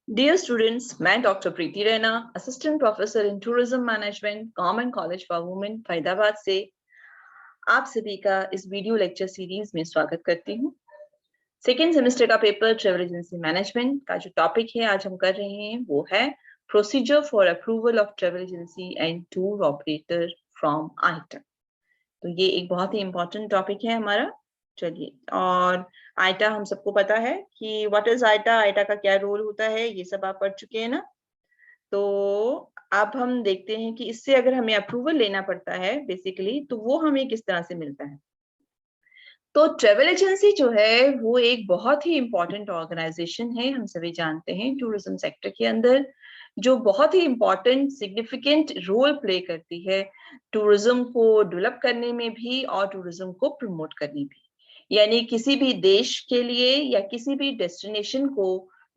Dear students, मैं doctor Preeti Raina, assistant professor in tourism management, government college for women Faridabad से आप सभी का इस वीडियो लेक्चर सीरीज में स्वागत करती हूँ। सेकेंड सेमेस्टर का पेपर ट्रेवल एजेंसी मैनेजमेंट का जो टॉपिक है आज हम कर रहे हैं वो है procedure for approval of travel agency and tour operator from IATA. तो ये एक बहुत ही इंपॉर्टेंट टॉपिक है हमारा। चलिए, और आइटा हम सबको पता है कि व्हाट इज आइटा, आइटा का क्या रोल होता है, ये सब आप पढ़ चुके हैं ना। तो अब हम देखते हैं कि इससे अगर हमें अप्रूवल लेना पड़ता है बेसिकली, तो वो हमें किस तरह से मिलता है। तो ट्रेवल एजेंसी जो है वो एक बहुत ही इंपॉर्टेंट ऑर्गेनाइजेशन है, हम सभी जानते हैं टूरिज्म सेक्टर के अंदर, जो बहुत ही इंपॉर्टेंट सिग्निफिकेंट रोल प्ले करती है टूरिज्म को डेवलप करने में भी और टूरिज्म को प्रमोट करने भी। यानी किसी भी देश के लिए या किसी भी डेस्टिनेशन को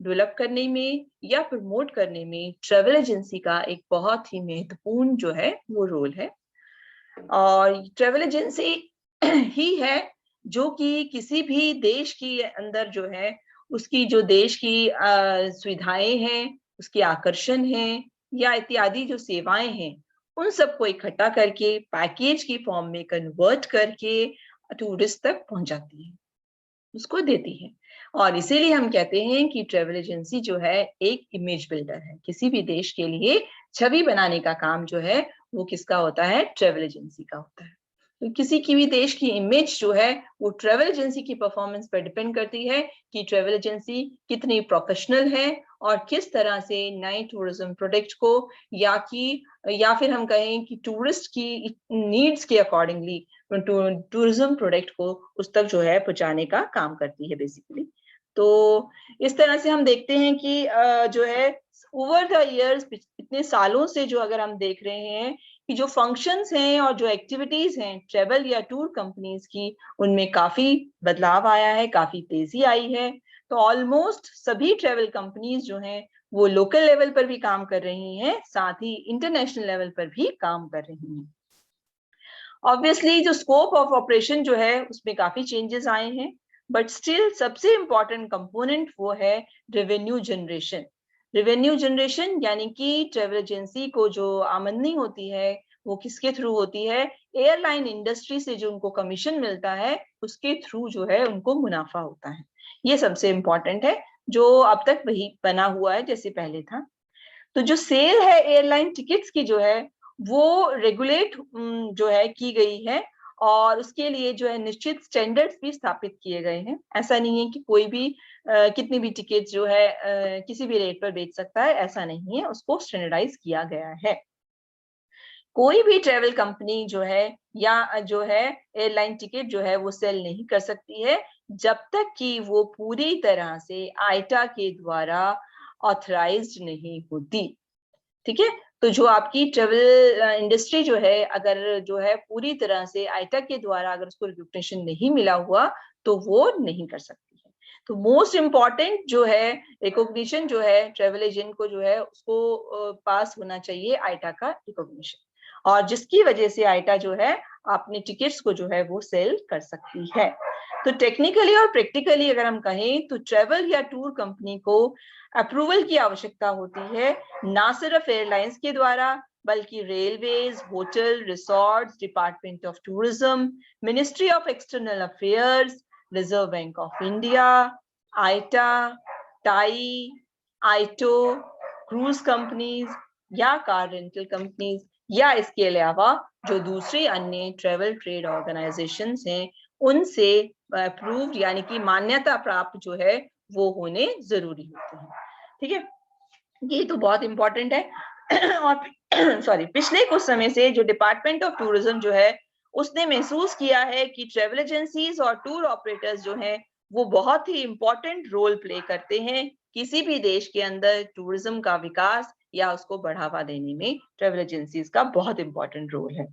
डेवलप करने में या प्रमोट करने में ट्रेवल एजेंसी का एक बहुत ही महत्वपूर्ण जो है वो रोल है। और ट्रेवल एजेंसी ही है जो कि किसी भी देश के अंदर जो है उसकी जो देश की सुविधाएं हैं, उसके आकर्षण हैं या इत्यादि जो सेवाएं हैं, उन सबको इकट्ठा करके पैकेज की फॉर्म में कन्वर्ट करके टूरिस्ट तक पहुंचाती है, उसको देती है। और इसीलिए हम कहते हैं कि ट्रेवल एजेंसी जो है एक इमेज बिल्डर है। किसी भी देश के लिए छवि बनाने का काम जो है वो किसका होता है? ट्रेवल एजेंसी का होता है। तो किसी की भी देश की इमेज जो है वो ट्रेवल एजेंसी की परफॉर्मेंस पर डिपेंड करती है कि ट्रेवल एजेंसी कितनी प्रोफेशनल है और किस तरह से नए टूरिज्म प्रोडक्ट को या फिर हम कहें कि टूरिस्ट की नीड्स के अकॉर्डिंगली टूरिज्म प्रोडक्ट को उस तक जो है पहुंचाने का काम करती है बेसिकली। तो इस तरह से हम देखते हैं कि जो है ओवर द इयर्स, इतने सालों से जो अगर हम देख रहे हैं कि जो फंक्शंस हैं और जो एक्टिविटीज हैं ट्रेवल या टूर कंपनीज की, उनमें काफी बदलाव आया है, काफी तेजी आई है। तो ऑलमोस्ट सभी ट्रेवल कंपनीज जो हैं वो लोकल लेवल पर भी काम कर रही हैं, साथ ही इंटरनेशनल लेवल पर भी काम कर रही हैं। ऑब्वियसली जो स्कोप ऑफ ऑपरेशन जो है उसमें काफी चेंजेस आए हैं, बट स्टिल सबसे इंपॉर्टेंट कंपोनेंट वो है रेवेन्यू जनरेशन। रेवेन्यू जनरेशन यानी कि ट्रेवल एजेंसी को जो आमदनी होती है वो किसके थ्रू होती है? एयरलाइन इंडस्ट्री से जो उनको कमीशन मिलता है उसके थ्रू जो है उनको मुनाफा होता है। ये सबसे इंपॉर्टेंट है, जो अब तक वही बना हुआ है जैसे पहले था। तो जो सेल है एयरलाइन टिकट्स की जो है वो रेगुलेट जो है की गई है, और उसके लिए जो है निश्चित स्टैंडर्ड्स भी स्थापित किए गए हैं। ऐसा नहीं है कि कोई भी कितनी भी टिकट जो है किसी भी रेट पर बेच सकता है, ऐसा नहीं है, उसको स्टैंडर्डाइज किया गया है। कोई भी ट्रेवल कंपनी जो है या जो है एयरलाइन टिकट जो है वो सेल नहीं कर सकती है जब तक कि वो पूरी तरह से आइटा के द्वारा ऑथराइज्ड नहीं होती। ठीक है, तो जो आपकी ट्रेवल इंडस्ट्री जो है अगर जो है पूरी तरह से आइटा के द्वारा अगर उसको रिकॉग्निशन नहीं मिला हुआ तो वो नहीं कर सकती है। तो मोस्ट इम्पॉर्टेंट जो है रिकॉग्निशन जो है ट्रेवल एजेंट को जो है उसको पास होना चाहिए आइटा का रिकॉग्निशन, और जिसकी वजह से आइटा जो है अपने टिकट्स को जो है वो सेल कर सकती है। तो टेक्निकली और प्रैक्टिकली अगर हम कहें तो ट्रेवल या टूर कंपनी को अप्रूवल की आवश्यकता होती है, ना सिर्फ एयरलाइंस के द्वारा बल्कि railways, hotel, resorts, department of tourism, ministry of external affairs, reserve bank of India, IATA, TAI, IATO, cruise companies या कार रेंटल कंपनीज, या इसके अलावा जो दूसरी अन्य ट्रेवल ट्रेड ऑर्गेनाइजेशंस हैं उनसे अप्रूव्ड यानी कि मान्यता प्राप्त जो है वो होने जरूरी होते हैं। ठीक है, ये तो बहुत इंपॉर्टेंट है। और सॉरी, पिछले कुछ समय से जो डिपार्टमेंट ऑफ टूरिज्म जो है उसने महसूस किया है कि ट्रेवल एजेंसीज और टूर ऑपरेटर्स जो हैं वो बहुत ही इंपॉर्टेंट रोल प्ले करते हैं किसी भी देश के अंदर टूरिज्म का विकास या उसको बढ़ावा देने में। ट्रेवल एजेंसीज का बहुत इंपॉर्टेंट रोल है,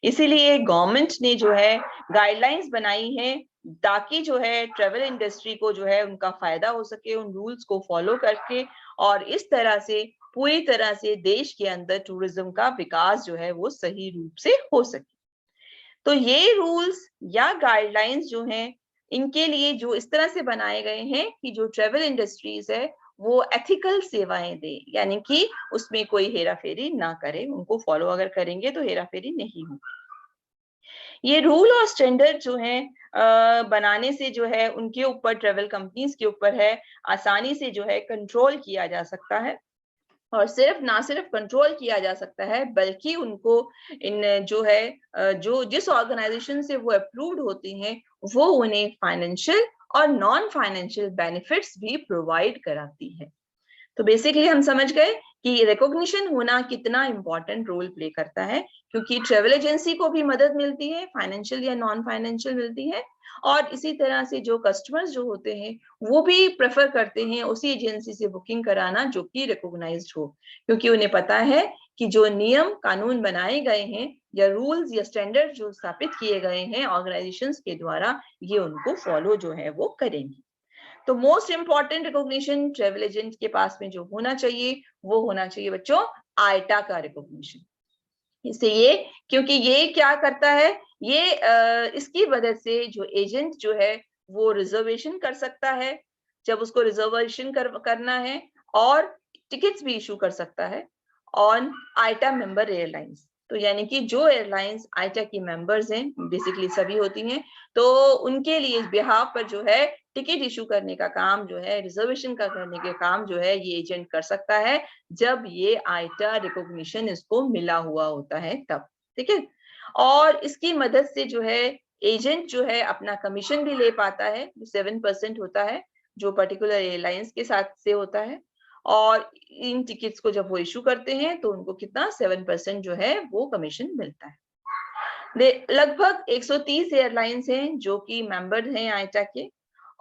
इसीलिए गवर्नमेंट ने जो है गाइडलाइंस बनाई है ताकि जो है ट्रेवल इंडस्ट्री को जो है उनका फायदा हो सके उन रूल्स को फॉलो करके, और इस तरह से पूरी तरह से देश के अंदर टूरिज्म का विकास जो है वो सही रूप से हो सके। तो ये रूल्स या गाइडलाइंस जो हैं इनके लिए जो इस तरह से बनाए गए हैं कि जो ट्रेवल इंडस्ट्रीज है वो एथिकल सेवाएं दे, यानी कि उसमें कोई हेरा फेरी ना करे, उनको फॉलो अगर करेंगे तो हेरा फेरी नहीं होगी। ये रूल और स्टैंडर्ड जो है बनाने से जो है उनके ऊपर, ट्रेवल कंपनीज के ऊपर है, आसानी से जो है कंट्रोल किया जा सकता है। और ना सिर्फ कंट्रोल किया जा सकता है, बल्कि उनको इन जो है जो जिस ऑर्गेनाइजेशन से वो अप्रूव्ड होती हैं, वो उन्हें फाइनेंशियल और नॉन फाइनेंशियल बेनिफिट्स भी प्रोवाइड कराती है। तो बेसिकली हम समझ गए कि रिकॉग्निशन होना कितना इंपॉर्टेंट रोल प्ले करता है, क्योंकि ट्रेवल एजेंसी को भी मदद मिलती है, फाइनेंशियल या नॉन फाइनेंशियल मिलती है, और इसी तरह से जो कस्टमर्स जो होते हैं वो भी प्रेफर करते हैं उसी एजेंसी से बुकिंग कराना जो कि रिकॉग्नाइज्ड हो, क्योंकि उन्हें पता है कि जो नियम कानून बनाए गए हैं या रूल्स या स्टैंडर्ड जो स्थापित किए गए हैं ऑर्गेनाइजेशंस के द्वारा, ये उनको फॉलो जो है वो करेंगी। तो most important recognition travel agent के पास में जो होना चाहिए वो होना चाहिए बच्चों आइटा का रिकॉग्निशन। इससे ये, क्योंकि ये क्या करता है, ये इसकी मदद से जो एजेंट जो है वो रिजर्वेशन कर सकता है, जब उसको रिजर्वेशन करना है, और टिकट्स भी इशू कर सकता है ऑन आइटा मेंबर एयरलाइंस। तो यानी कि जो एयरलाइंस आइटा की मेंबर्स हैं, बेसिकली सभी होती हैं, तो उनके लिए बिहाफ पर जो है टिकट इशू करने का काम जो है, रिजर्वेशन का करने के काम जो है, ये एजेंट कर सकता है जब ये आइटा रिकॉग्निशन इसको मिला हुआ होता है तब। ठीक है, और इसकी मदद से जो है एजेंट जो है अपना कमीशन भी ले पाता है, 7% होता है जो पर्टिकुलर एयरलाइंस के साथ से होता है, और इन टिकट्स को जब वो इशू करते हैं तो उनको कितना 7% जो है वो कमीशन मिलता है। लगभग 130 एयरलाइंस हैं जो कि मेंबर हैं आइटा के,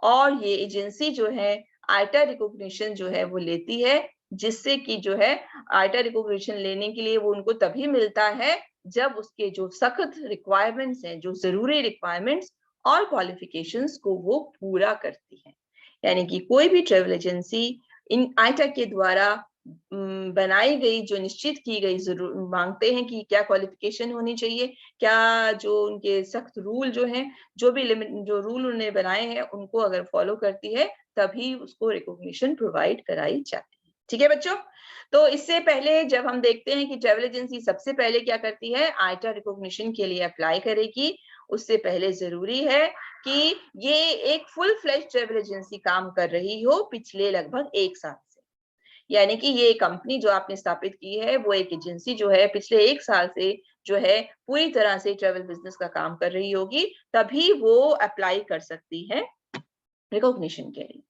और ये एजेंसी जो है आइटा रिकॉग्निशन जो है वो लेती है, जिससे कि जो है आइटा रिकॉग्निशन लेने के लिए वो उनको तभी मिलता है जब उसके जो सख्त रिक्वायरमेंट्स हैं, जो जरूरी रिक्वायरमेंट्स और क्वालिफिकेशंस को वो पूरा करती है। यानी कि कोई भी ट्रेवल एजेंसी इन आइटा के द्वारा बनाई गई, जो निश्चित की गई, जरूर मांगते हैं कि क्या क्वालिफिकेशन होनी चाहिए, क्या जो उनके सख्त रूल जो हैं, जो भी लिमिट जो रूल उन्होंने बनाए हैं, उनको अगर फॉलो करती है तभी उसको रिकॉग्निशन प्रोवाइड कराई जाती है। ठीक है बच्चों, तो इससे पहले जब हम देखते हैं कि ट्रेवल एजेंसी सबसे पहले क्या करती है, आइटा रिकॉग्निशन के लिए अप्लाई करेगी, उससे पहले जरूरी है कि ये एक फुल फ्लेज ट्रेवल एजेंसी काम कर रही हो पिछले लगभग 1 साल से। यानी कि ये कंपनी जो आपने स्थापित की है, वो एक एजेंसी जो है पिछले 1 साल से जो है पूरी तरह से ट्रेवल बिजनेस का काम कर रही होगी, तभी वो अप्लाई कर सकती है रिकॉग्निशन के लिए।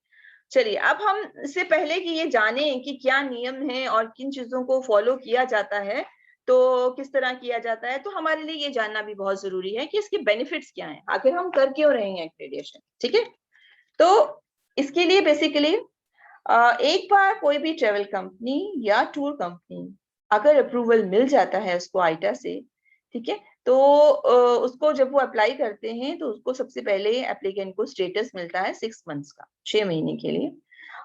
चलिए, अब हम इससे पहले कि ये जाने कि क्या नियम है और किन चीजों को फॉलो किया जाता है, तो किस तरह किया जाता है, तो हमारे लिए ये जानना भी बहुत जरूरी है कि इसके बेनिफिट्स क्या हैं, आखिर हम कर क्यों रहे हैं एक्रेडिटेशन। ठीक है, तो इसके लिए बेसिकली एक बार कोई भी ट्रेवल कंपनी या टूर कंपनी अगर अप्रूवल मिल जाता है उसको आइटा से, ठीक है, तो उसको जब वो अप्लाई करते हैं तो उसको सबसे पहले एप्लीकेंट को स्टेटस मिलता है 6 मंथ्स का, 6 महीने के लिए,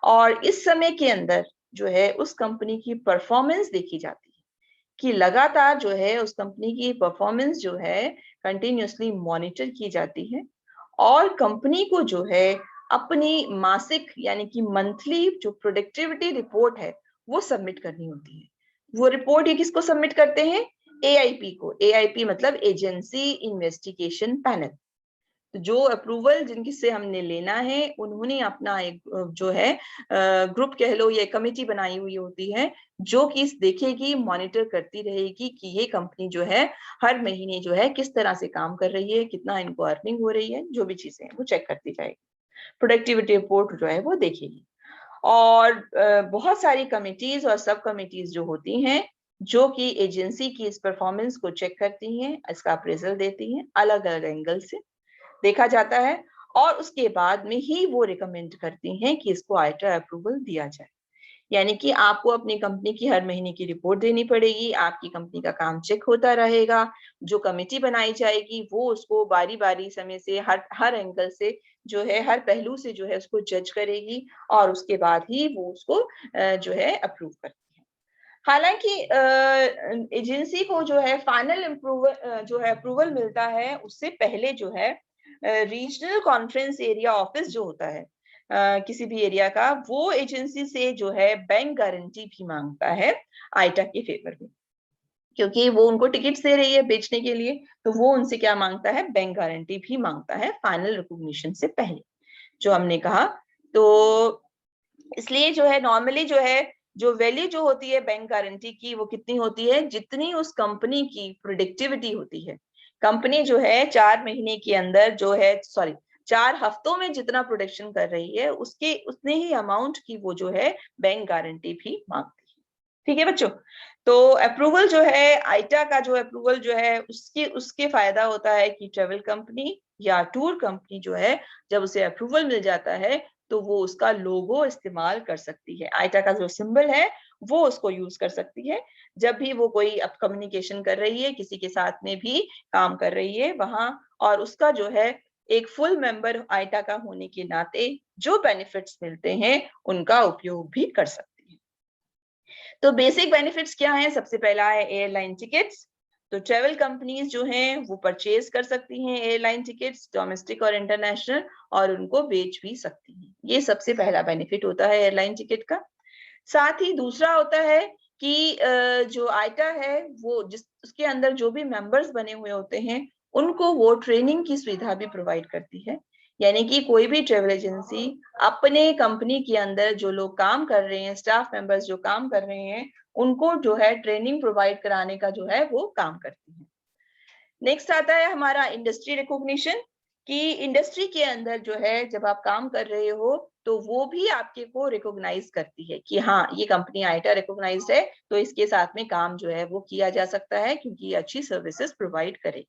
और इस समय के अंदर जो है उस कंपनी की परफॉर्मेंस देखी जाती है कि लगातार जो है उस कंपनी की परफॉर्मेंस जो है कंटिन्यूअसली मॉनिटर की जाती है, और कंपनी को जो है अपनी मासिक यानी कि मंथली जो प्रोडक्टिविटी रिपोर्ट है वो सबमिट करनी होती है। वो रिपोर्ट ये किसको सबमिट करते हैं, एआईपी को। एआईपी मतलब एजेंसी इन्वेस्टिगेशन पैनल। तो जो अप्रूवल जिनकी से हमने लेना है उन्होंने अपना एक जो है ग्रुप कह लो या कमेटी बनाई हुई होती है, जो कि देखेगी, मॉनिटर करती रहेगी कि ये कंपनी जो है हर महीने जो है किस तरह से काम कर रही है, कितना इनको अर्निंग हो रही है, जो भी चीजें हैं वो चेक करती जाएगी, प्रोडक्टिविटी रिपोर्ट जो है वो देखेगी। और बहुत सारी कमिटीज और सब कमिटीज जो होती हैं, जो कि एजेंसी की इस परफॉर्मेंस को चेक करती हैं, इसका अप्रेजल देती हैं, अलग अलग एंगल से देखा जाता है, और उसके बाद में ही वो रिकमेंड करती हैं कि इसको आइटा अप्रूवल दिया जाए। यानी कि आपको अपनी कंपनी की हर महीने की रिपोर्ट देनी पड़ेगी, आपकी कंपनी का काम चेक होता रहेगा, जो कमेटी बनाई जाएगी वो उसको बारी बारी समय से हर हर एंगल से जो है, हर पहलू से जो है उसको जज करेगी, और उसके बाद ही वो उसको जो है अप्रूव करती है। हालांकि एजेंसी को जो है फाइनल जो है अप्रूवल मिलता है, उससे पहले जो है रीजनल कॉन्फ्रेंस एरिया ऑफिस जो होता है, किसी भी एरिया का, वो एजेंसी से जो है बैंक गारंटी भी मांगता है आइटा के फेवर में, क्योंकि वो उनको टिकट्स दे रही है बेचने के लिए, तो वो उनसे क्या मांगता है, बैंक गारंटी भी मांगता है फाइनल रिकॉग्निशन से पहले, जो हमने कहा। तो इसलिए जो है नॉर्मली जो है जो वैल्यू जो होती है बैंक गारंटी की, वो कितनी होती है, जितनी उस कंपनी की प्रोडक्टिविटी होती है। कंपनी जो है 4 महीने के अंदर जो है, सॉरी 4 हफ्तों में जितना प्रोडक्शन कर रही है, उसके उतने ही अमाउंट की वो जो है बैंक गारंटी भी मांगती है। ठीक है बच्चों, तो अप्रूवल जो है, आइटा का जो अप्रूवल जो है, उसके उसके फायदा होता है कि ट्रेवल कंपनी या टूर कंपनी जो है, जब उसे अप्रूवल मिल जाता है तो वो उसका लोगो इस्तेमाल कर सकती है, आइटा का जो सिंबल है वो उसको यूज कर सकती है जब भी वो कोई अब कम्युनिकेशन कर रही है, किसी के साथ में भी काम कर रही है वहां, और उसका जो है एक फुल मेंबर आइटा का होने के नाते जो बेनिफिट्स मिलते हैं उनका उपयोग भी कर सकती है। तो बेसिक बेनिफिट्स क्या हैं? सबसे पहला है एयरलाइन टिकट्स। तो ट्रेवल कंपनीज जो हैं वो परचेज कर सकती हैं एयरलाइन टिकट्स, डोमेस्टिक और इंटरनेशनल, और उनको बेच भी सकती हैं। ये सबसे पहला बेनिफिट होता है एयरलाइन टिकट का। साथ ही दूसरा होता है कि जो आइटा है वो जिस उसके अंदर जो भी मेंबर्स बने हुए होते हैं उनको वो ट्रेनिंग की सुविधा भी प्रोवाइड करती है। यानी कि कोई भी ट्रेवल एजेंसी अपने कंपनी के अंदर जो लोग काम कर रहे हैं, स्टाफ मेंबर्स जो काम कर रहे हैं, उनको जो है ट्रेनिंग प्रोवाइड कराने का जो है वो काम करती है। नेक्स्ट आता है हमारा इंडस्ट्री रिकॉग्निशन, कि इंडस्ट्री के अंदर जो है जब आप काम कर रहे हो तो वो भी आपके को रिकॉग्नाइज करती है कि हाँ ये कंपनी आइटा रिकॉग्नाइज्ड है, तो इसके साथ में काम जो है वो किया जा सकता है क्योंकि ये अच्छी सर्विसेज प्रोवाइड करे।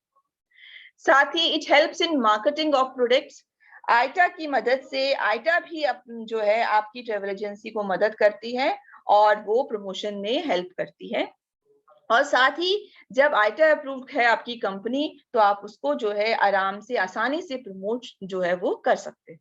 साथ ही it helps in marketing of products. IATA की मदद से आइटा भी जो है आपकी ट्रेवल एजेंसी को मदद करती है और वो प्रमोशन में हेल्प करती है। और साथ ही जब आइटा अप्रूव्ड है आपकी कंपनी, तो आप उसको जो है आराम से आसानी से प्रमोट जो है वो कर सकते हैं।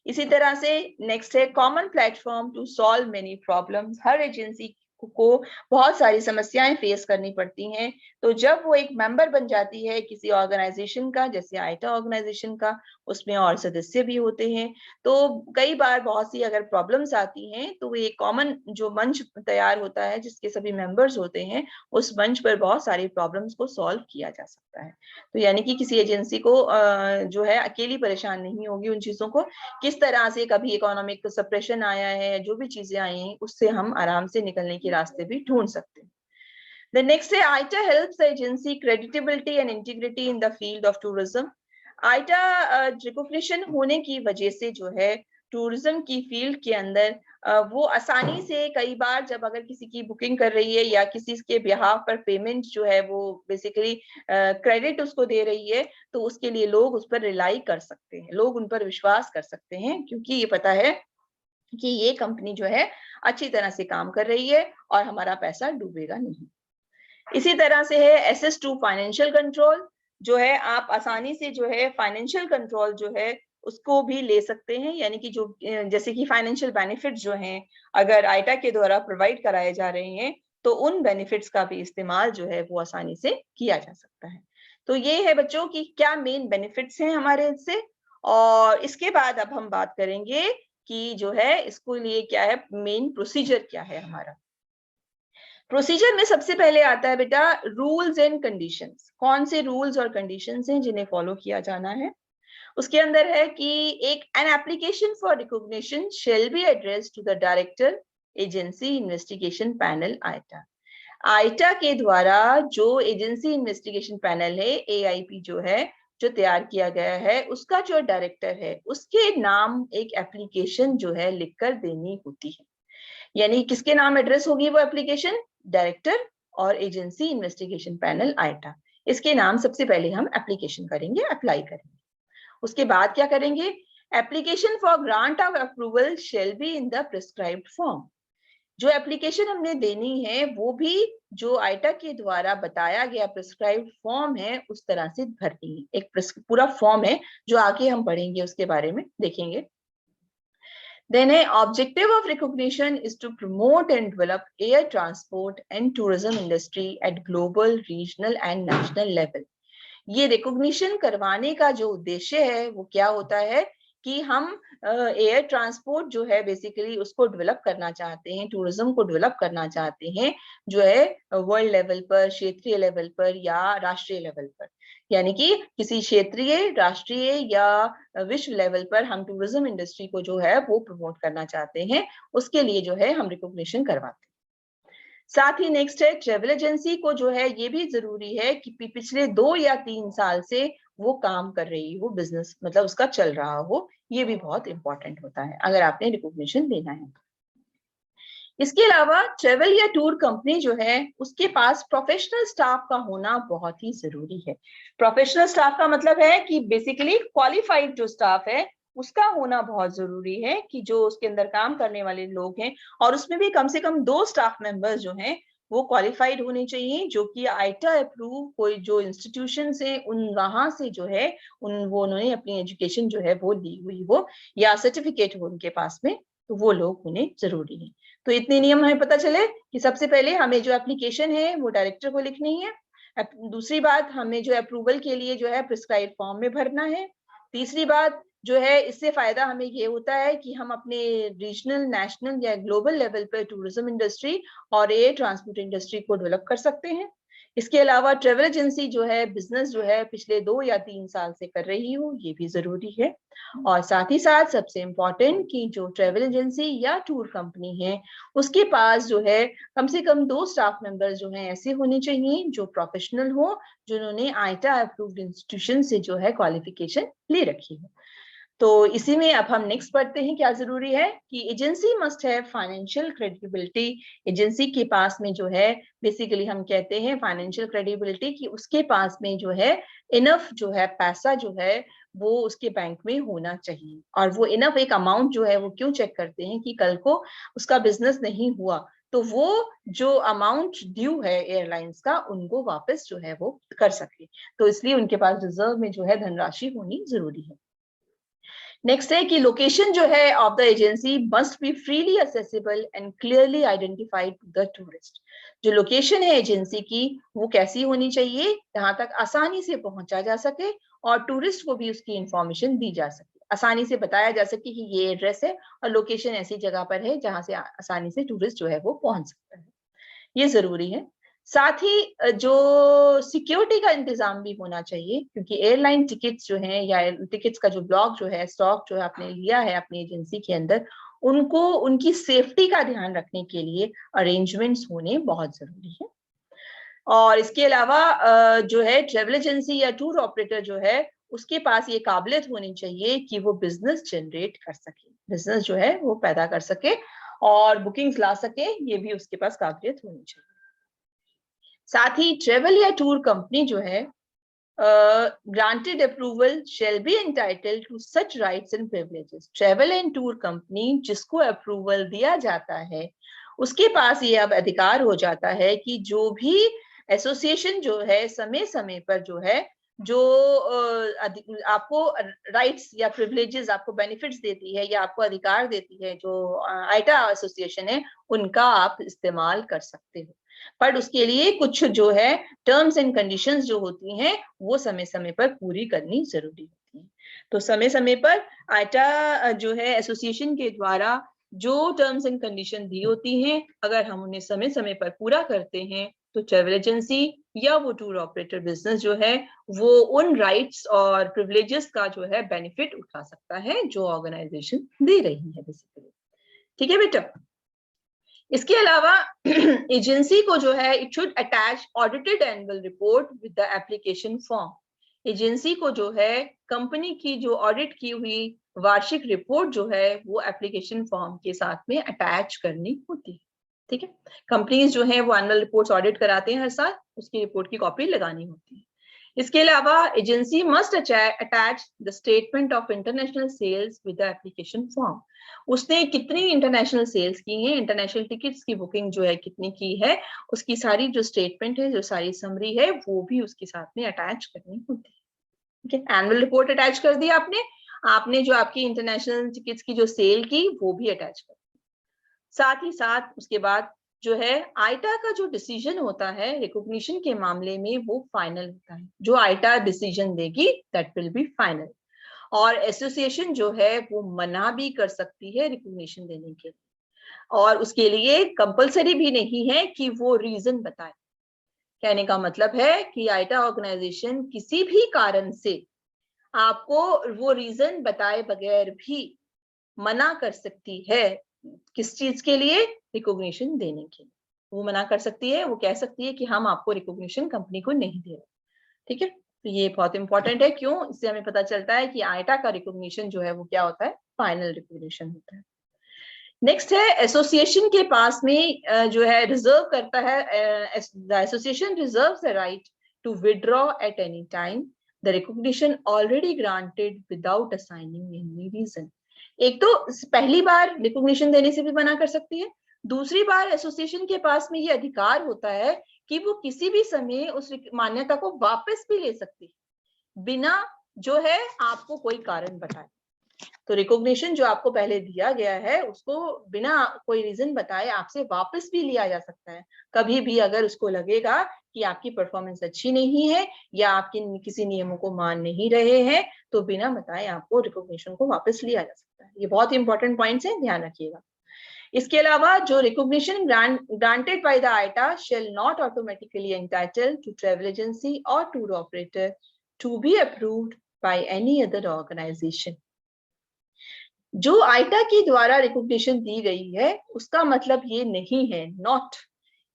इसी तरह से नेक्स्ट है common platform to solve many problems. हर एजेंसी को बहुत सारी समस्याएं फेस करनी पड़ती हैं, तो जब वो एक मेंबर बन जाती है किसी ऑर्गेनाइजेशन का, जैसे आइटा ऑर्गेनाइजेशन का, उसमें और सदस्य भी होते हैं, तो कई बार बहुत सी अगर प्रॉब्लम्स आती हैं तो एक कॉमन जो मंच तैयार होता है जिसके सभी मेंबर्स होते हैं, उस मंच पर बहुत सारी प्रॉब्लम्स को सॉल्व किया जा सकता है। तो यानी कि किसी एजेंसी को जो है अकेली परेशान नहीं होगी उन चीजों को, किस तरह से कभी इकोनॉमिक सप्रेशन आया है, जो भी चीजें आई हैं उससे हम आराम से निकलने के रास्ते भी ढूंढ सकते हैं। The next है iota helps the agency credibility and integrity in the field of tourism. IATA recognition होने की वजह से जो है टूरिज्म की फील्ड के अंदर वो आसानी से कई बार जब अगर किसी की बुकिंग कर रही है या किसी के बिहाफ पर पेमेंट जो है वो बेसिकली क्रेडिट उसको दे रही है, तो उसके लिए लोग उस पर रिलाई कर सकते हैं, लोग उन पर विश्वास कर सकते हैं, क्योंकि ये पता है कि ये कंपनी जो है अच्छी तरह से काम कर रही है और हमारा पैसा डूबेगा नहीं। इसी तरह से है एसेस टू फाइनेंशियल कंट्रोल, जो है आप आसानी से जो है फाइनेंशियल कंट्रोल जो है उसको भी ले सकते हैं, यानी कि जो जैसे कि फाइनेंशियल बेनिफिट्स जो हैं अगर आइटा के द्वारा प्रोवाइड कराए जा रहे हैं, तो उन बेनिफिट्स का भी इस्तेमाल जो है वो आसानी से किया जा सकता है। तो ये है बच्चों की क्या मेन बेनिफिट्स हैं हमारे इससे, और इसके बाद अब हम बात करेंगे कि जो है इसको लिए क्या है, मेन प्रोसीजर क्या है हमारा। प्रोसीजर में सबसे पहले आता है बेटा रूल्स एंड कंडीशंस। कौन से रूल्स और कंडीशंस हैं जिन्हें फॉलो किया जाना है। उसके अंदर है कि एक an application for recognition shall be addressed to the director agency investigation panel IATA. IATA के द्वारा जो एजेंसी इन्वेस्टिगेशन पैनल है, एआईपी जो है, जो तैयार किया गया है, उसका जो डायरेक्टर है उसके नाम एक एप्लीकेशन जो है लिखकर देनी होती है। यानी किसके नाम एड्रेस होगी वो एप्लीकेशन, डायरेक्टर और एजेंसी इन्वेस्टिगेशन पैनल आइटा, इसके नाम सबसे पहले हम एप्लीकेशन करेंगे, अप्लाई करेंगे। उसके बाद क्या करेंगे, application for grant of approval shall be in the prescribed form. जो एप्लीकेशन हमने देनी है वो भी जो आइटा के द्वारा बताया गया प्रिस्क्राइब्ड फॉर्म है उस तरह से भरनी है। एक पूरा फॉर्म है जो आगे हम पढ़ेंगे, उसके बारे में देखेंगे। Then a objective of recognition is to promote and develop air transport and tourism industry at global, regional and national level. ये recognition करवाने का जो उद्देश्य है वो क्या होता है कि हम एयर ट्रांसपोर्ट जो है बेसिकली उसको डेवलप करना चाहते हैं, टूरिज्म को डेवलप करना चाहते हैं, जो है वर्ल्ड लेवल पर, क्षेत्रीय लेवल पर या राष्ट्रीय लेवल पर, यानी कि किसी क्षेत्रीय, राष्ट्रीय या विश्व लेवल पर हम टूरिज्म इंडस्ट्री को जो है वो प्रमोट करना चाहते हैं, उसके लिए जो है हम रिकॉग्निशन करवाते हैं। साथ ही नेक्स्ट है ट्रेवल एजेंसी को जो है ये भी जरूरी है कि पिछले 2 या 3 साल से वो काम कर रही हो, बिजनेस मतलब उसका चल रहा हो, ये भी बहुत इंपॉर्टेंट होता है अगर आपने रिकॉग्निशन देना है। इसके अलावा ट्रेवल या टूर कंपनी जो है उसके पास प्रोफेशनल स्टाफ का होना बहुत ही जरूरी है। प्रोफेशनल स्टाफ का मतलब है कि बेसिकली क्वालिफाइड जो स्टाफ है उसका होना बहुत जरूरी है, कि जो उसके अंदर काम करने वाले लोग हैं, और उसमें भी कम से कम 2 स्टाफ मेंबर्स जो हैं वो क्वालिफाइड होने चाहिए, जो कि आईटा अप्रूव कोई जो इंस्टीट्यूशन से उन वहां से जो है वो उन्होंने अपनी एजुकेशन जो है वो ली हुई हो या सर्टिफिकेट हो उनके पास में, तो वो लोग होने जरूरी है। तो इतने नियम हमें पता चले कि सबसे पहले हमें जो एप्लीकेशन है वो डायरेक्टर को लिखनी है। दूसरी बात, हमें जो अप्रूवल के लिए जो है प्रिस्क्राइब फॉर्म में भरना है। तीसरी बात जो है, इससे फायदा हमें ये होता है कि हम अपने रीजनल, नेशनल या ग्लोबल लेवल पर टूरिज्म इंडस्ट्री और एयर ट्रांसपोर्ट इंडस्ट्री को डेवलप कर सकते हैं। इसके अलावा ट्रेवल एजेंसी जो है बिजनेस जो है पिछले 2 या 3 साल से कर रही हो, ये भी जरूरी है। और साथ ही साथ सबसे इम्पोर्टेंट कि जो ट्रेवल एजेंसी या टूर कंपनी है उसके पास जो है कम से कम 2 स्टाफ मेंबर्स जो हैं ऐसे होने चाहिए जो प्रोफेशनल हो, जिन्होंने आईटा अप्रूव्ड इंस्टीट्यूशन से जो है क्वालिफिकेशन ले रखी है। तो इसी में अब हम नेक्स्ट पढ़ते हैं क्या जरूरी है कि agency must have financial credibility. Agency के पास में जो है बेसिकली हम कहते हैं फाइनेंशियल क्रेडिबिलिटी, कि उसके पास में जो है इनफ जो है पैसा जो है वो उसके बैंक में होना चाहिए। और वो इनफ एक अमाउंट जो है वो क्यों चेक करते हैं कि कल को उसका बिजनेस नहीं हुआ तो वो जो अमाउंट ड्यू है एयरलाइंस का उनको वापस जो है वो कर सके, तो इसलिए उनके पास रिजर्व में जो है धनराशि होनी जरूरी है। नेक्स्ट है कि लोकेशन जो है of the agency must be freely accessible and clearly identified to the tourist. जो लोकेशन है एजेंसी की वो कैसी होनी चाहिए, जहां तक आसानी से पहुंचा जा सके और टूरिस्ट को भी उसकी इंफॉर्मेशन दी जा सके, आसानी से बताया जा सके कि ये एड्रेस है और लोकेशन ऐसी जगह पर है जहां से आसानी से टूरिस्ट जो है वो पहुंच सकता है, ये जरूरी है। साथ ही जो सिक्योरिटी का इंतजाम भी होना चाहिए, क्योंकि एयरलाइन टिकट्स जो हैं या टिकट्स का जो ब्लॉक जो है, स्टॉक जो है आपने लिया है अपनी एजेंसी के अंदर, उनको उनकी सेफ्टी का ध्यान रखने के लिए अरेंजमेंट्स होने बहुत जरूरी है। और इसके अलावा जो है ट्रेवल एजेंसी या टूर ऑपरेटर जो है उसके पास ये काबिलियत होनी चाहिए कि वो बिजनेस जनरेट कर सके, बिजनेस जो है वो पैदा कर सके और बुकिंग्स ला सके, ये भी उसके पास काबिलियत होनी चाहिए। साथ ही ट्रेवल या टूर कंपनी जो है granted approval shall be entitled to such rights and privileges। Travel and tour company जिसको अप्रूवल दिया जाता है उसके पास ये अब अधिकार हो जाता है कि जो भी एसोसिएशन जो है समय समय पर जो है जो आपको राइट्स या प्रिविलेजेस, आपको बेनिफिट्स देती है या आपको अधिकार देती है, जो आईटा एसोसिएशन है, उनका आप इस्तेमाल कर सकते हो। पर उसके लिए कुछ जो है टर्म्स एंड कंडीशंस जो होती हैं वो समय समय पर पूरी करनी जरूरी होती है। तो समय समय पर आईटा जो है एसोसिएशन के द्वारा जो टर्म्स एंड कंडीशन दी होती हैं, अगर हम उन्हें समय समय पर पूरा करते हैं तो ट्रेवल एजेंसी या वो टूर ऑपरेटर बिजनेस जो है वो उन राइट्स और प्रिविलेजेस का जो है बेनिफिट उठा सकता है जो ऑर्गेनाइजेशन दे रही है बेसिकली। ठीक है बेटा। इसके अलावा एजेंसी को जो है it should attach audited annual report with the application form. Agency को जो है कंपनी की जो ऑडिट की हुई वार्षिक रिपोर्ट जो है वो एप्लीकेशन फॉर्म के साथ में अटैच करनी होती है। ठीक है, कंपनीज जो है वो एनुअल रिपोर्ट्स ऑडिट कराते हैं हर साल, उसकी रिपोर्ट की कॉपी लगानी होती है। इसके अलावा agency must attach the statement of international sales with the application form. उसने कितनी इंटरनेशनल सेल्स की हैं, इंटरनेशनल टिकट्स की बुकिंग जो है कितनी की है, उसकी सारी जो स्टेटमेंट है, जो सारी समरी है, वो भी उसके साथ में अटैच करनी होती है। ठीक है, एनुअल रिपोर्ट अटैच कर दी आपने, आपने जो आपकी इंटरनेशनल टिकट्स की जो सेल की वो भी अटैच कर दी। साथ ही साथ उसके बाद जो है आईटा का जो डिसीजन होता है रिकॉग्निशन के मामले में वो फाइनल होता है। जो आईटा डिसीजन देगी दैट विल बी फाइनल। और एसोसिएशन जो है वो मना भी कर सकती है रिकॉग्निशन देने के लिए, और उसके लिए कंपलसरी भी नहीं है कि वो रीजन बताए। कहने का मतलब है कि आईटा ऑर्गेनाइजेशन किसी भी कारण से आपको वो रीजन बताए बगैर भी मना कर सकती है। किस चीज के लिए? रिकॉग्निशन देने के लिए। वो मना कर सकती है, वो कह सकती है कि हम आपको रिकॉग्निशन कंपनी को नहीं दे रहे। ठीक है, तो ये बहुत इंपॉर्टेंट है। क्यों? इससे हमें पता चलता है कि आईटा का रिकॉग्निशन जो है वो क्या होता है, फाइनल रिकॉग्निशन होता है। नेक्स्ट है एसोसिएशन के पास में जो है रिजर्व करता है, association reserve the right to withdraw at any time the recognition already granted without assigning any reason. एक तो पहली बार रिकॉग्निशन देने से भी मना कर सकती है, दूसरी बार एसोसिएशन के पास में ये अधिकार होता है कि वो किसी भी समय उस मान्यता को वापस भी ले सकती है बिना जो है आपको कोई कारण बताए। तो रिकॉग्निशन जो आपको पहले दिया गया है उसको बिना कोई रीजन बताए आपसे वापस भी लिया जा सकता है कभी भी, अगर उसको लगेगा कि आपकी परफॉर्मेंस अच्छी नहीं है या आपके किसी नियमों को मान नहीं रहे हैं, तो बिना बताए आपको रिकॉग्निशन को वापस लिया जा सकता है। ये बहुत इंपॉर्टेंट पॉइंट्स है, ध्यान रखिएगा। इसके अलावा जो recognition granted by the IATA shall not automatically entitle to travel agency और tour operator to be approved by any other organisation. जो आईटा के द्वारा रिकॉग्निशन दी गई है उसका मतलब ये नहीं है,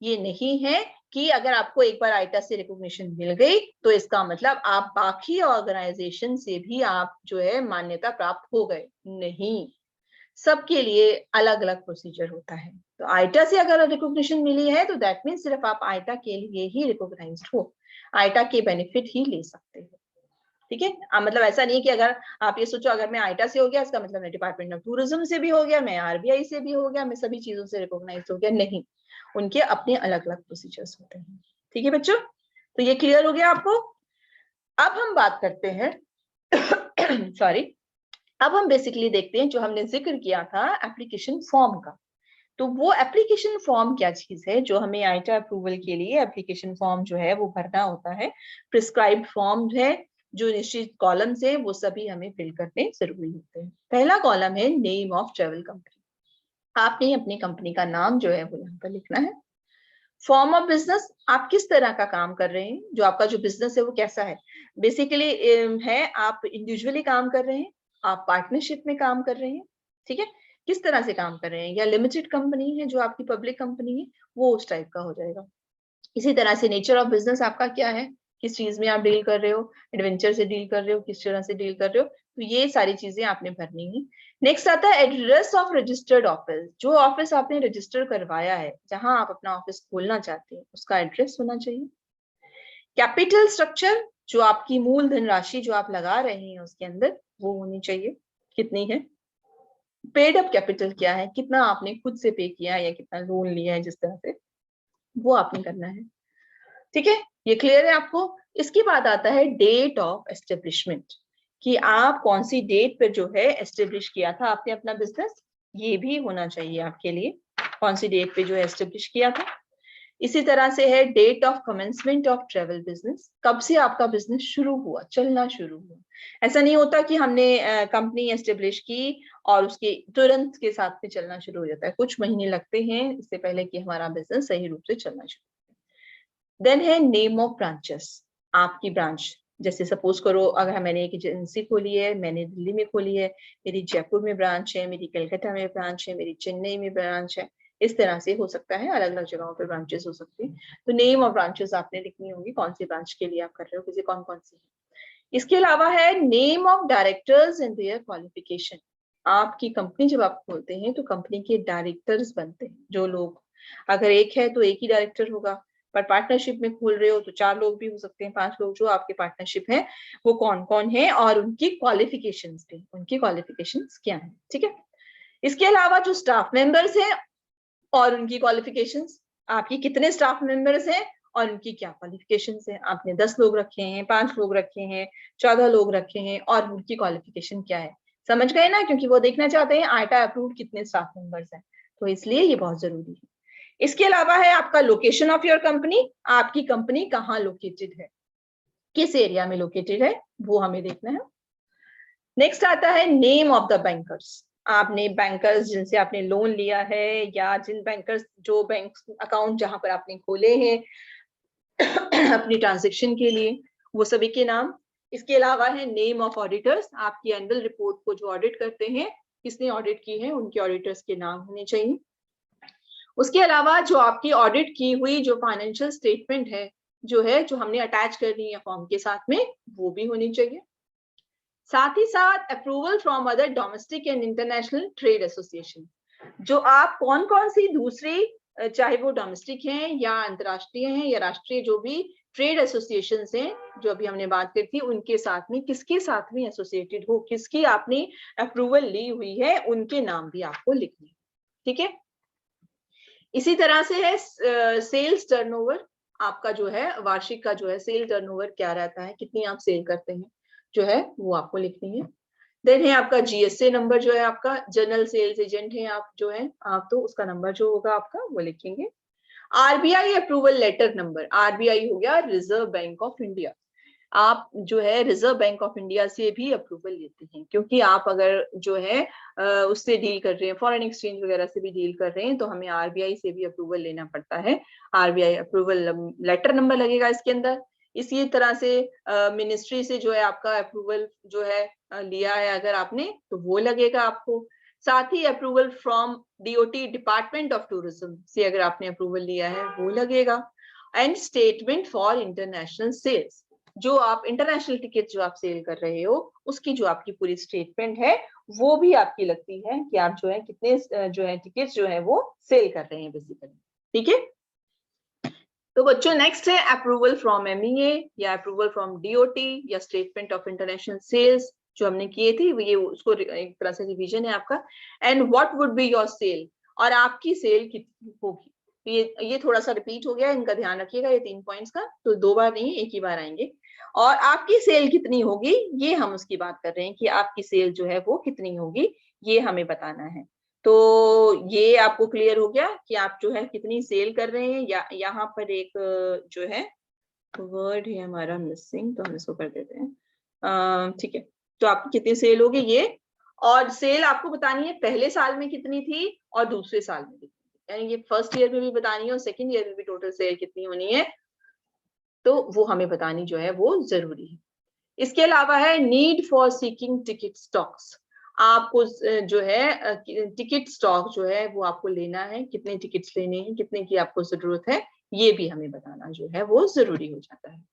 ये नहीं है कि अगर आपको एक बार आईटा से रिकॉग्निशन मिल गई तो इसका मतलब आप बाकी ऑर्गेनाइजेशन से भी आप जो है मान्यता प्राप्त हो गए। नहीं, सबके लिए अलग अलग प्रोसीजर होता है। तो आईटा से अगर रिकॉग्निशन मिली है तो दैट मीन्स सिर्फ आप आईटा के लिए ही रिकॉग्नाइज्ड हो, आईटा के बेनिफिट ही ले सकते हो। ठीक है, मतलब ऐसा नहीं कि अगर आप ये सोचो अगर मैं आईटा से हो गया इसका मतलब मैं डिपार्टमेंट ऑफ टूरिज्म से भी हो गया, मैं आरबीआई से भी हो गया, मैं सभी चीजों से रिकॉग्नाइज हो गया। नहीं, उनके अपने अलग अलग प्रोसीजर्स होते हैं। ठीक है बच्चों, तो ये क्लियर हो गया आपको। अब हम बात करते हैं सॉरी, अब हम बेसिकली देखते हैं जो हमने जिक्र किया था एप्लीकेशन फॉर्म का। तो वो एप्लीकेशन फॉर्म क्या चीज है जो हमें आईटा अप्रूवल के लिए एप्लीकेशन फॉर्म जो है वो भरना होता है। प्रिस्क्राइब्ड फॉर्म है, जो निश्चित कॉलम्स है वो सभी हमें फिल करने जरूरी होते हैं। पहला कॉलम है नेम ऑफ ट्रैवल कंपनी। आपने अपनी कंपनी का नाम जो है वो यहाँ पर लिखना है। फॉर्म ऑफ बिजनेस, आप किस तरह का काम कर रहे हैं, जो आपका जो बिजनेस है वो कैसा है। बेसिकली है आप इंडिविजुअली काम कर रहे हैं, आप पार्टनरशिप में काम कर रहे हैं, ठीक है, किस तरह से काम कर रहे हैं, या लिमिटेड कंपनी है जो आपकी पब्लिक कंपनी है, वो उस टाइप का हो जाएगा। इसी तरह से नेचर ऑफ बिजनेस आपका क्या है, किस चीज में आप डील कर रहे हो, एडवेंचर से डील कर रहे हो, किस तरह से डील कर रहे हो, तो ये सारी चीजें आपने भरनी है। नेक्स्ट आता है एड्रेस ऑफ रजिस्टर्ड ऑफिस। जो ऑफिस आपने रजिस्टर करवाया है, जहां आप अपना ऑफिस खोलना चाहते हैं, उसका एड्रेस होना चाहिए। कैपिटल स्ट्रक्चर, जो आपकी मूल धनराशि जो आप लगा रहे हैं उसके अंदर वो होनी चाहिए, कितनी है। पेड अप कैपिटल क्या है, कितना आपने खुद से पे किया है या कितना लोन लिया है, जिस तरह से वो आपने करना है। ठीक है, ये क्लियर है आपको। इसके बाद आता है डेट ऑफ एस्टेब्लिशमेंट, कि आप कौन सी डेट पर जो है एस्टेब्लिश किया था आपने अपना बिजनेस, ये भी होना चाहिए आपके लिए, कौन सी डेट पे जो है एस्टेब्लिश किया था। इसी तरह से है date of commencement of travel business, कब से आपका बिजनेस शुरू हुआ, चलना शुरू हुआ। ऐसा नहीं होता कि हमने कंपनी एस्टेब्लिश की और उसके तुरंत के साथ में चलना शुरू हो जाता है, कुछ महीने लगते हैं इससे पहले कि हमारा बिजनेस सही रूप से चलना शुरू। देन है नेम ऑफ ब्रांचेस, आपकी ब्रांच, जैसे सपोज करो अगर मैंने एक एजेंसी खोली है, मैंने दिल्ली में खोली है, मेरी जयपुर में ब्रांच है, मेरी कलकत्ता में ब्रांच है, मेरी चेन्नई में ब्रांच है, इस तरह से हो सकता है, अलग अलग जगहों पे ब्रांचेस हो सकती है। तो नेम ऑफ ब्रांचेस आपने लिखनी होगी, कौन सी ब्रांच के लिए आप कर रहे हो, किसी कौन कौन सी है। इसके अलावा है name of directors and their qualification. आपकी कंपनी जब आप खोलते हैं तो कंपनी के डायरेक्टर्स बनते हैं जो लोग, अगर एक है तो एक ही डायरेक्टर होगा, पर पार्टनरशिप में खोल रहे हो तो 4 लोग भी हो सकते हैं, 5 लोग, जो आपके पार्टनरशिप है वो कौन कौन है और उनकी क्वालिफिकेशंस भी, उनकी क्वालिफिकेशंस क्या है। ठीक है, इसके अलावा जो स्टाफ मेंबर्स हैं और उनकी क्वालिफिकेशंस, आपकी कितने स्टाफ मेंबर्स हैं और उनकी क्या क्वालिफिकेशंस है। आपने 10 लोग रखे हैं, 5 लोग रखे हैं, 14 लोग रखे हैं, और उनकी क्वालिफिकेशन क्या है, समझ गए ना, क्योंकि वो देखना चाहते हैं आईटा अप्रूव्ड कितने स्टाफ मेंबर्स हैं, तो इसलिए ये बहुत जरूरी है। इसके अलावा है आपका लोकेशन ऑफ योर कंपनी, आपकी कंपनी कहाँ लोकेटेड है, किस एरिया में लोकेटेड है, वो हमें देखना है। नेक्स्ट आता है नेम ऑफ द बैंकर्स। आपने बैंकर्स जिनसे आपने लोन लिया है या जिन बैंकर्स जो बैंक अकाउंट जहां पर आपने खोले हैं अपनी ट्रांजेक्शन के लिए, वो सभी के नाम। इसके अलावा है नेम ऑफ ऑडिटर्स। आपकी एनुअल रिपोर्ट को जो ऑडिट करते हैं, किसने ऑडिट की है, उनके ऑडिटर्स के नाम होने चाहिए। उसके अलावा जो आपकी ऑडिट की हुई जो फाइनेंशियल स्टेटमेंट है जो हमने अटैच करनी है फॉर्म के साथ में, वो भी होनी चाहिए। साथ ही साथ approval from other domestic and international trade association. जो आप कौन कौन सी दूसरी, चाहे वो डोमेस्टिक हैं या अंतर्राष्ट्रीय हैं या राष्ट्रीय, जो भी ट्रेड एसोसिएशन हैं जो अभी हमने बात करी थी, उनके साथ में किसके साथ में एसोसिएटेड हो, किसकी आपने अप्रूवल ली हुई है, उनके नाम भी आपको लिखने। ठीक है। इसी तरह से है सेल्स टर्नओवर। आपका जो है वार्षिक का जो है सेल टर्नओवर क्या रहता है, कितनी आप सेल करते हैं, जो है वो आपको लिखनी है। देन है आपका जीएसए नंबर, जो है आपका जनरल सेल्स एजेंट है आप, जो है आप, तो उसका नंबर जो होगा आपका वो लिखेंगे। RBI approval letter number. RBI हो गया रिजर्व बैंक ऑफ इंडिया। आप जो है रिजर्व बैंक ऑफ इंडिया से भी अप्रूवल लेते हैं, क्योंकि आप अगर जो है उससे डील कर रहे हैं, फॉरेन एक्सचेंज वगैरह से भी डील कर रहे हैं, तो हमें आरबीआई से भी अप्रूवल लेना पड़ता है। आरबीआई अप्रूवल लेटर नंबर लगेगा इसके अंदर। इसी तरह से मिनिस्ट्री से जो है आपका अप्रूवल जो है लिया है अगर आपने, तो वो लगेगा आपको। साथ ही approval from DOT, department of tourism से अगर आपने अप्रूवल लिया है, वो लगेगा। And statement for international sales. जो आप इंटरनेशनल टिकट जो आप सेल कर रहे हो, उसकी जो आपकी पूरी स्टेटमेंट है, वो भी आपकी लगती है कि आप जो है कितने जो है टिकट जो है वो सेल कर रहे हैं बेसिकली। ठीक है। तो बच्चों नेक्स्ट है अप्रूवल फ्रॉम एमईए या अप्रूवल फ्रॉम डीओटी या स्टेटमेंट ऑफ इंटरनेशनल सेल्स जो हमने किए थे, ये उसको एक तरह से रिवीजन है आपका। And what would be your sale, और आपकी सेल कितनी होगी। तो ये थोड़ा सा रिपीट हो गया, इनका ध्यान रखिएगा, ये 3 पॉइंट्स का, तो 2 बार नहीं, एक ही बार आएंगे। और आपकी सेल कितनी होगी, ये हम उसकी बात कर रहे हैं कि आपकी सेल जो है वो कितनी होगी, ये हमें बताना है। तो ये आपको क्लियर हो गया कि आप जो है कितनी सेल कर रहे हैं। या यहाँ पर एक जो है वर्ड है हमारा मिसिंग, तो हम इसको कर देते हैं। ठीक है। तो आपकी कितनी सेल होगी ये, और सेल आपको बतानी है पहले साल में कितनी थी और दूसरे साल में कितनी थी, यानी ये फर्स्ट ईयर में भी बतानी है और सेकेंड ईयर में भी टोटल सेल कितनी होनी है, तो वो हमें बतानी जो है वो जरूरी है। इसके अलावा है need for seeking ticket stocks. आपको जो है टिकट स्टॉक जो है वो आपको लेना है, कितने टिकट्स लेने हैं, कितने की आपको जरूरत है, ये भी हमें बताना जो है वो जरूरी हो जाता है।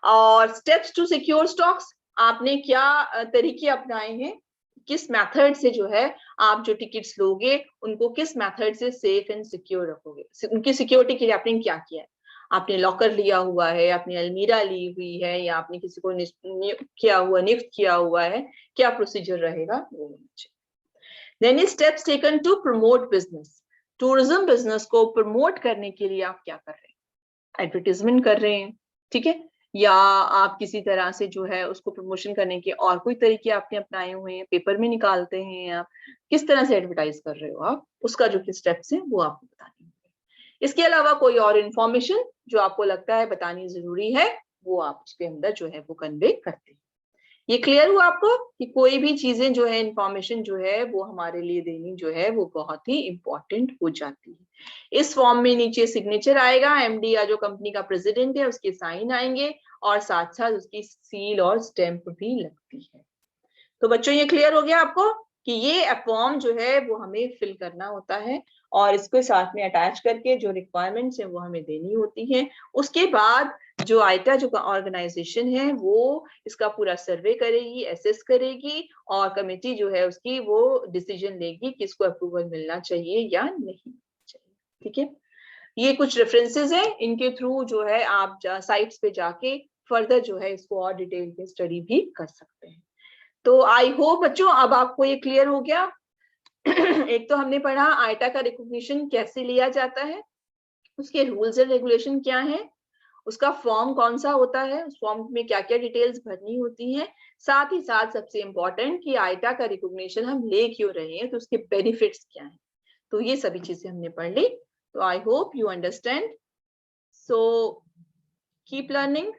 और स्टेप्स टू सिक्योर स्टॉक्स, आपने क्या तरीके अपनाए हैं, किस मेथड से जो है आप जो टिकट्स लोगे उनको किस मेथड से सेफ एंड सिक्योर रखोगे, उनकी सिक्योरिटी के लिए आपने क्या किया है। आपने लॉकर लिया हुआ है, आपने अलमीरा ली हुई है, या आपने किसी को नियुक्त किया हुआ है, क्या प्रोसीजर रहेगा वो होना चाहिए। Then steps taken to promote business. Tourism business को प्रमोट करने के लिए आप क्या कर रहे हैं, एडवर्टीजमेंट कर रहे हैं, ठीक है, या आप किसी तरह से जो है उसको प्रमोशन करने के और कोई तरीके आपने अपनाए हुए हैं, पेपर में निकालते हैं, आप किस तरह से एडवर्टाइज कर रहे हो, आप उसका जो स्टेप्स है वो आपको बताने होंगे। इसके अलावा कोई और इंफॉर्मेशन जो आपको लगता है बतानी जरूरी है, वो आप उसके अंदर जो है वो कन्वे करते हैं। ये क्लियर हुआ आपको कि कोई भी चीजें जो है इंफॉर्मेशन जो है वो हमारे लिए देनी जो है वो बहुत ही इंपॉर्टेंट हो जाती है। इस फॉर्म में नीचे सिग्नेचर आएगा, एमडी या जो कंपनी का प्रेसिडेंट है उसके साइन आएंगे, और साथ साथ उसकी सील और स्टैंप भी लगती है। तो बच्चों ये क्लियर हो गया आपको कि ये फॉर्म जो है वो हमें फिल करना होता है, और इसको साथ में अटैच करके जो रिक्वायरमेंट्स है वो हमें देनी होती है। उसके बाद जो आइटा जो ऑर्गेनाइजेशन है वो इसका पूरा सर्वे करेगी, एसेस करेगी, और कमेटी जो है उसकी वो डिसीजन लेगी कि इसको अप्रूवल मिलना चाहिए या नहीं चाहिए। ठीक है। ये कुछ रेफरेंसेस है, इनके थ्रू जो है आप साइट्स पे जाके फर्दर जो है इसको और डिटेल में स्टडी भी कर सकते हैं। तो आई होप बच्चों अब आपको ये क्लियर हो गया। एक तो हमने पढ़ा आइटा का रिकॉग्निशन कैसे लिया जाता है, उसके रूल्स एंड रेगुलेशन क्या है, उसका फॉर्म कौन सा होता है, उस फॉर्म में क्या क्या डिटेल्स भरनी होती हैं, साथ ही साथ सबसे इंपॉर्टेंट कि आइटा का रिकॉग्निशन हम ले क्यों रहे हैं, तो उसके बेनिफिट्स क्या हैं। तो ये सभी चीजें हमने पढ़ ली। तो I hope you understand. So keep learning,